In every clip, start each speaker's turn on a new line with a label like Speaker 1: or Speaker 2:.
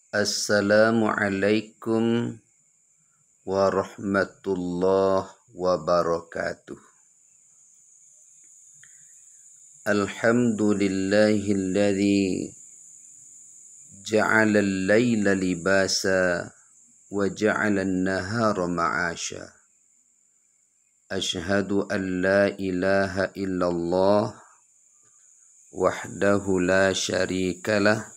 Speaker 1: Assalamualaikum warahmatullahi wabarakatuh. Alhamdulillahilladzi ja'ala al-laila libasa wa ja'ala an-nahara ma'asha. Ashhadu an la ilaha illallah wahdahu la syarikalah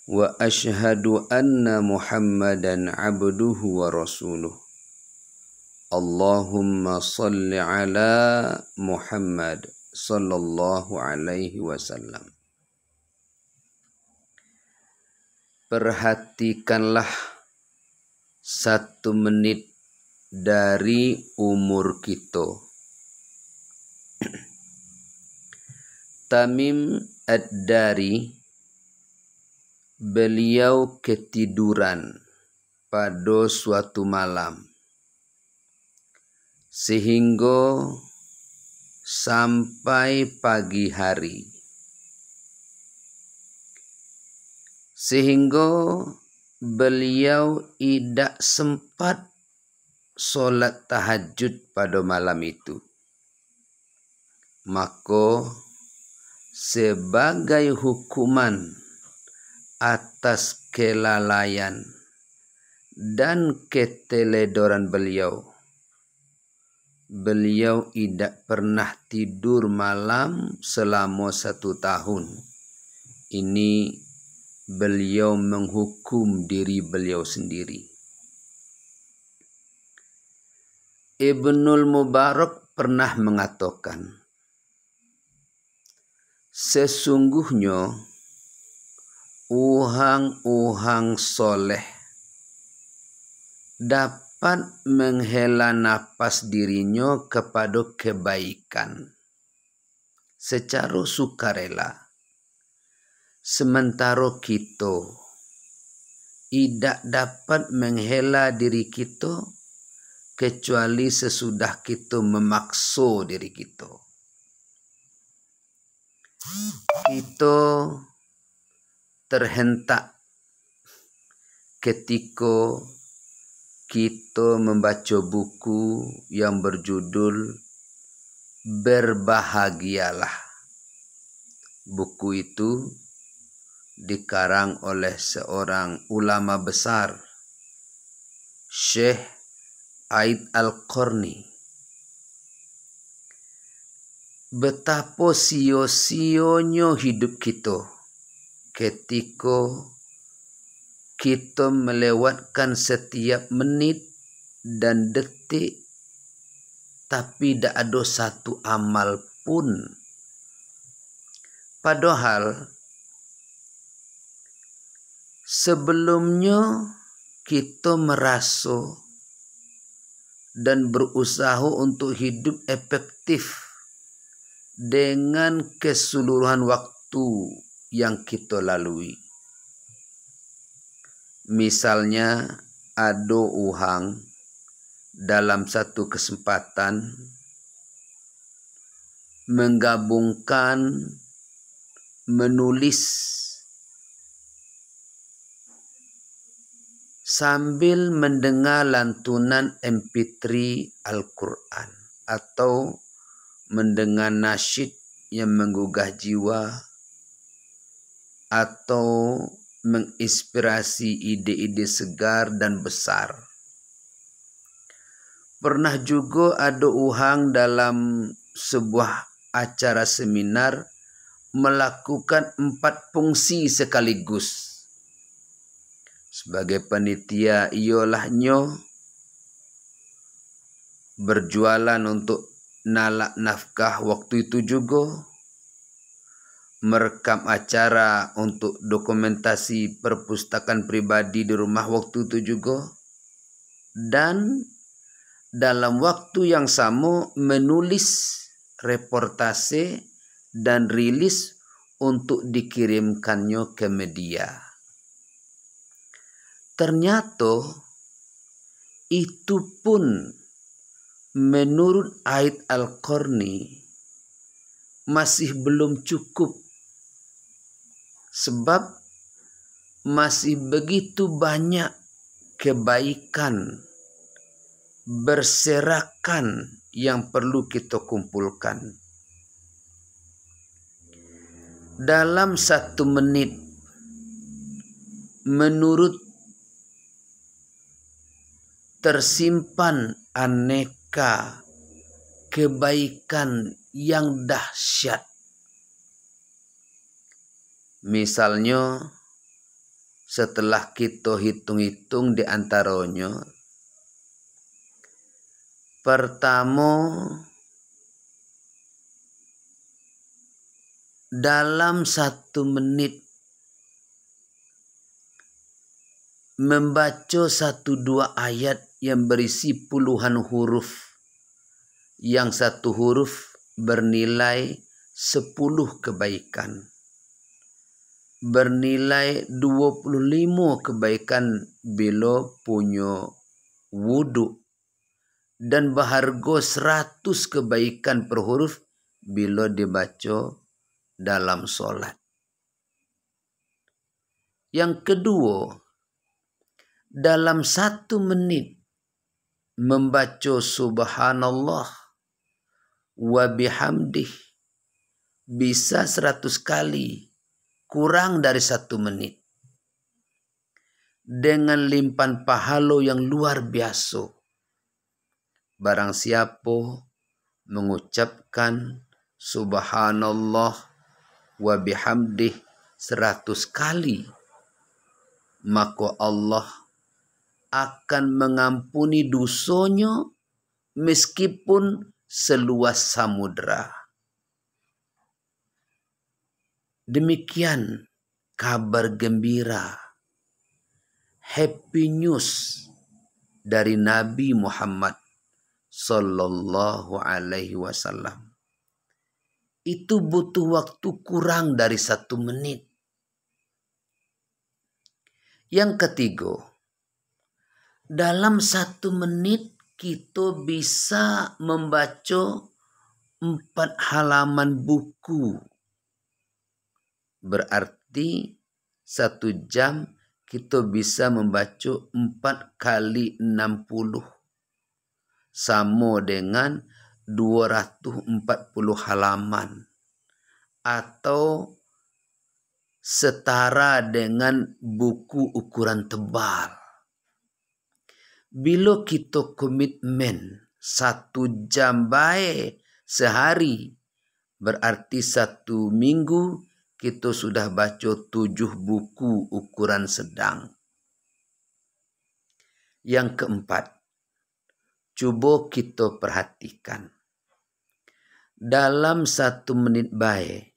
Speaker 1: wa ashhadu anna Muhammadan abduhu wa rasuluh. Allahumma salli ala Muhammad sallallahu alaihi wasallam. Perhatikanlah 1 menit dari umur kita. Tamim Ad-Dari, beliau ketiduran pada suatu malam sehingga sampai pagi hari, sehingga beliau tidak sempat solat tahajud pada malam itu. Maka sebagai hukuman atas kelalaian dan keteledoran beliau tidak pernah tidur malam selama 1 tahun. Ini beliau menghukum diri beliau sendiri. Ibnul Mubarak pernah mengatakan, sesungguhnya uhang-uhang soleh dapat menghela napas dirinya kepada kebaikan secara sukarela, sementara kita tidak dapat menghela diri kita kecuali sesudah kita memaksa diri kita. Kita terhentak ketika kita membaca buku yang berjudul Berbahagialah. Buku itu dikarang oleh seorang ulama besar, Syekh Aid Al-Qarni. Betapa sia-sianya hidup kita ketika kita melewatkan setiap menit dan detik tapi tidak ada satu amal pun. Padahal sebelumnya kita merasa dan berusaha untuk hidup efektif dengan keseluruhan waktu yang kita lalui. Misalnya ada uhang dalam satu kesempatan menggabungkan menulis sambil mendengar lantunan MP3 Al-Quran atau mendengar nasyid yang menggugah jiwa atau menginspirasi ide-ide segar dan besar. Pernah juga ada uhang dalam sebuah acara seminar melakukan 4 fungsi sekaligus. Sebagai panitia ialahnya berjualan untuk nalak nafkah waktu itu juga, merekam acara untuk dokumentasi perpustakaan pribadi di rumah waktu itu juga, dan dalam waktu yang sama menulis reportase dan rilis untuk dikirimkannya ke media. Ternyata itu pun menurut Aid Al-Qarni masih belum cukup, sebab masih begitu banyak kebaikan berserakan yang perlu kita kumpulkan. Dalam 1 menit, menurut tersimpan aneka kebaikan yang dahsyat. Misalnya, setelah kita hitung-hitung di antaranya, pertama, dalam 1 menit membaca 1-2 ayat yang berisi puluhan huruf, yang 1 huruf bernilai 10 kebaikan, bernilai 25 kebaikan bila punya wudu, dan berharga 100 kebaikan per huruf bila dibaca dalam solat. Yang kedua, dalam 1 menit membaca subhanallah wa bihamdih bisa 100 kali, kurang dari 1 menit, dengan limpahan pahala yang luar biasa. Barang siapa mengucapkan subhanallah wa bihamdih 100 kali, maka Allah akan mengampuni dosanya meskipun seluas samudra. Demikian kabar gembira, happy news dari Nabi Muhammad sallallahu alaihi wasallam. Itu butuh waktu kurang dari 1 menit. Yang ketiga, dalam 1 menit kita bisa membaca 4 halaman buku. Berarti 1 jam kita bisa membaca 4 kali 60. Sama dengan 240 halaman. Atau setara dengan buku ukuran tebal. Bila kita komitmen 1 jam baik sehari, berarti 1 minggu kita sudah baca 7 buku ukuran sedang. Yang keempat, coba kita perhatikan. Dalam 1 menit baik,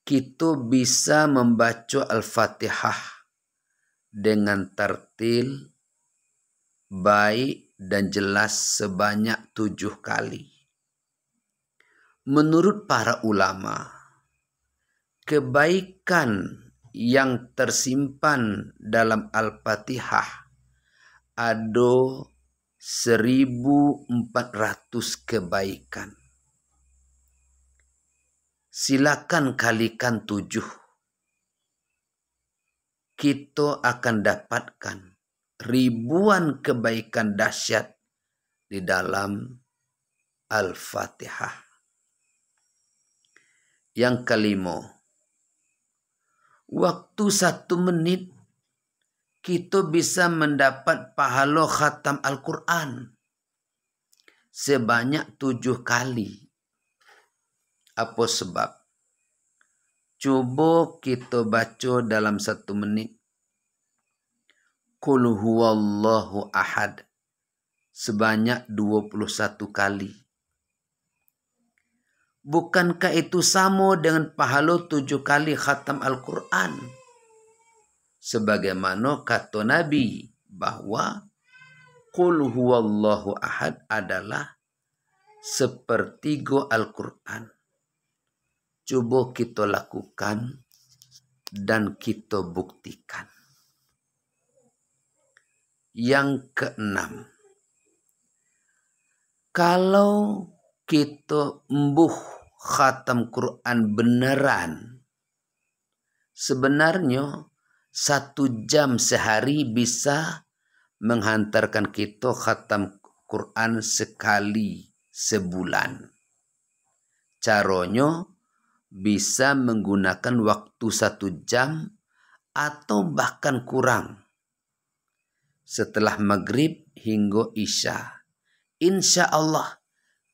Speaker 1: kita bisa membaca Al-Fatihah dengan tartil, baik dan jelas sebanyak 7 kali. Menurut para ulama, kebaikan yang tersimpan dalam Al-Fatihah ada 1400 kebaikan. Silakan kalikan 7. Kita akan dapatkan ribuan kebaikan dahsyat di dalam Al-Fatihah. Yang kelima, waktu 1 menit kita bisa mendapat pahala khatam Al-Quran sebanyak 7 kali. Apa sebab? Coba kita baca dalam 1 menit. Qul huwallahu ahad sebanyak 21 kali. Bukankah itu sama dengan pahala 7 kali khatam Al-Quran? Sebagaimana kata Nabi bahwa Qul huwallahu ahad adalah sepertiga Al-Quran. Coba kita lakukan dan kita buktikan. Yang keenam, kalau kita embuh khatam Quran beneran, sebenarnya 1 jam sehari bisa menghantarkan kita khatam Quran sekali sebulan. Caranya bisa menggunakan waktu 1 jam atau bahkan kurang. Setelah maghrib hingga isya. Insya Allah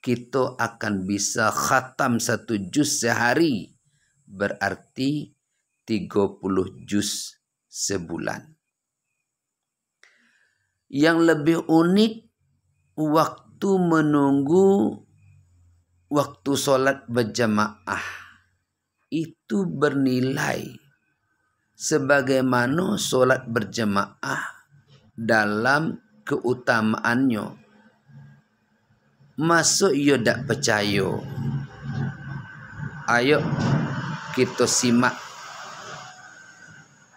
Speaker 1: kita akan bisa khatam 1 juz sehari. Berarti 30 juz sebulan. Yang lebih unik, waktu menunggu waktu sholat berjamaah itu bernilai sebagaimana sholat berjamaah dalam keutamaannya. Masuk ia tak percaya? Ayo kita simak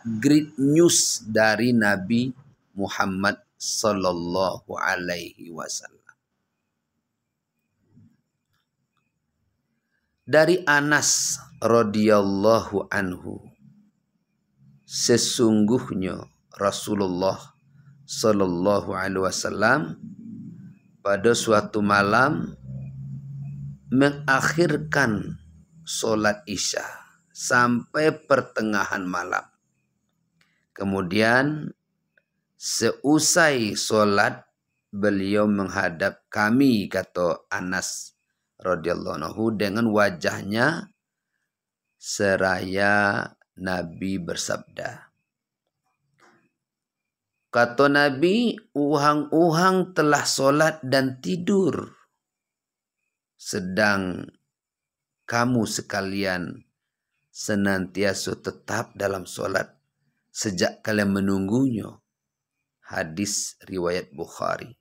Speaker 1: great news dari Nabi Muhammad sallallahu alaihi wasallam. Dari Anas radhiyallahu anhu, sesungguhnya Rasulullah sallallahu alaihi wasallam pada suatu malam mengakhirkan solat isya sampai pertengahan malam. Kemudian seusai solat beliau menghadap kami, kata Anas radhiyallahu anhu, dengan wajahnya seraya Nabi bersabda. Kata Nabi, uhang-uhang telah solat dan tidur, sedang kamu sekalian senantiasa tetap dalam solat sejak kalian menunggunya. Hadis riwayat Bukhari.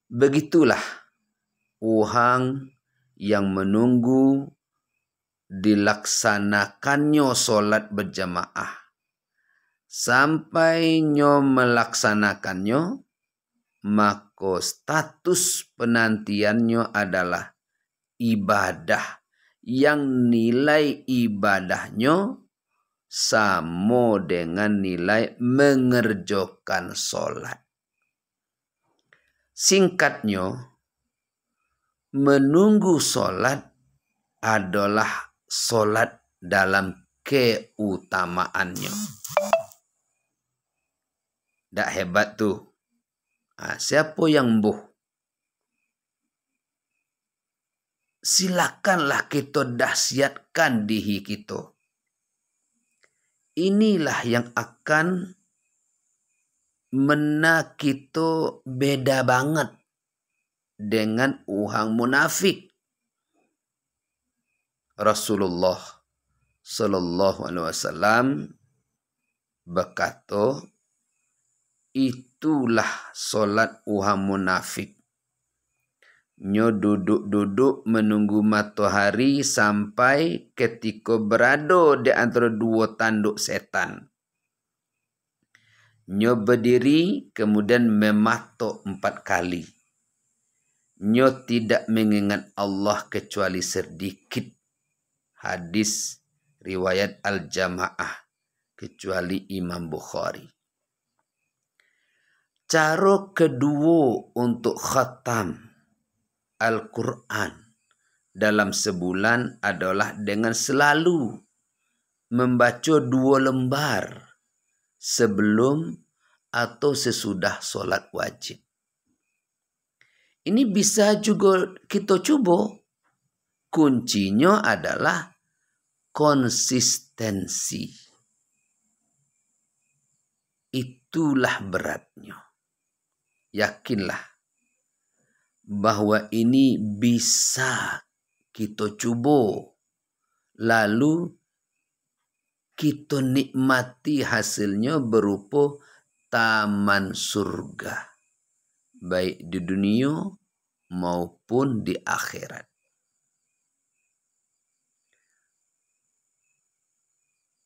Speaker 1: Begitulah uhang yang menunggu dilaksanakannya solat berjamaah. Sampai nyo melaksanakannya, maka status penantiannya adalah ibadah yang nilai ibadahnya sama dengan nilai mengerjakan solat. Singkatnya, menunggu solat adalah solat dalam keutamaannya. Dak hebat tuh. Siapa yang mbuh? Silakanlah kita dahsyatkan diri kita. Inilah yang akan mena kita beda banget dengan uhang munafik. Rasulullah sallallahu alaihi wasallam berkata, itulah solat uhang munafik. Nyo duduk-duduk menunggu matahari sampai ketika berada di antara 2 tanduk setan. Nyo berdiri kemudian mematok 4 kali. Nyo tidak mengingat Allah kecuali sedikit. Hadis riwayat Al-Jamaah kecuali Imam Bukhari. Cara kedua untuk khatam Al-Quran dalam sebulan adalah dengan selalu membaca 2 lembar sebelum atau sesudah solat wajib. Ini bisa juga kita coba. Kuncinya adalah konsistensi. Itulah beratnya. Yakinlah bahwa ini bisa kita coba. Lalu kita nikmati hasilnya berupa taman surga. Baik di dunia maupun di akhirat.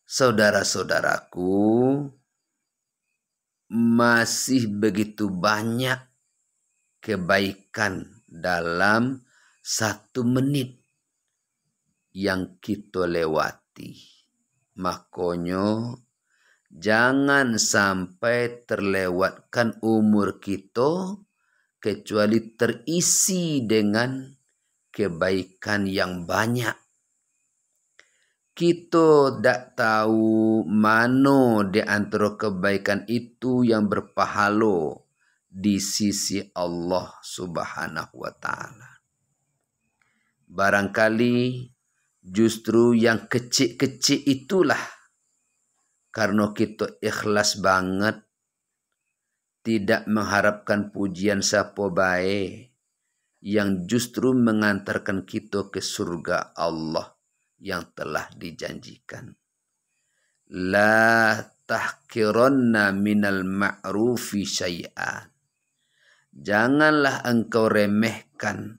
Speaker 1: Saudara-saudaraku, masih begitu banyak kebaikan dalam 1 menit yang kita lewati. Makanya Jangan sampai terlewatkan umur kita kecuali terisi dengan kebaikan yang banyak. Kita tidak tahu mana di antara kebaikan itu yang berpahala di sisi Allah Subhanahu wa Ta'ala. Barangkali justru yang kecil-kecil itulah karena kita ikhlas banget, tidak mengharapkan pujian siapa baik, yang justru mengantarkan kita ke surga Allah yang telah dijanjikan. La tahkiranna minal ma'rufi syai'an. Janganlah engkau remehkan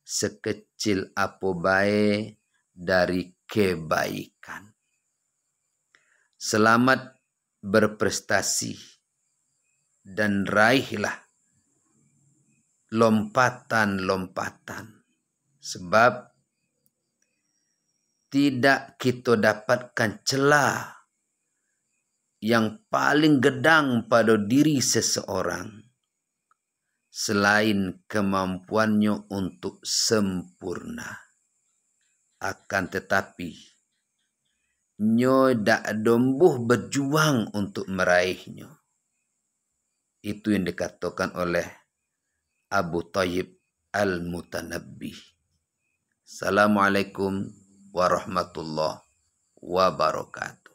Speaker 1: sekecil apa baik dari kebaikan. Selamat berprestasi dan raihlah lompatan-lompatan. Sebab tidak kita dapatkan celah yang paling gedang pada diri seseorang selain kemampuannya untuk sempurna. Akan tetapi, nyo dak dombuh berjuang untuk meraihnya. Itu yang dikatakan oleh Abu Thayyib Al-Mutanabbi. Assalamualaikum warahmatullahi wabarakatuh.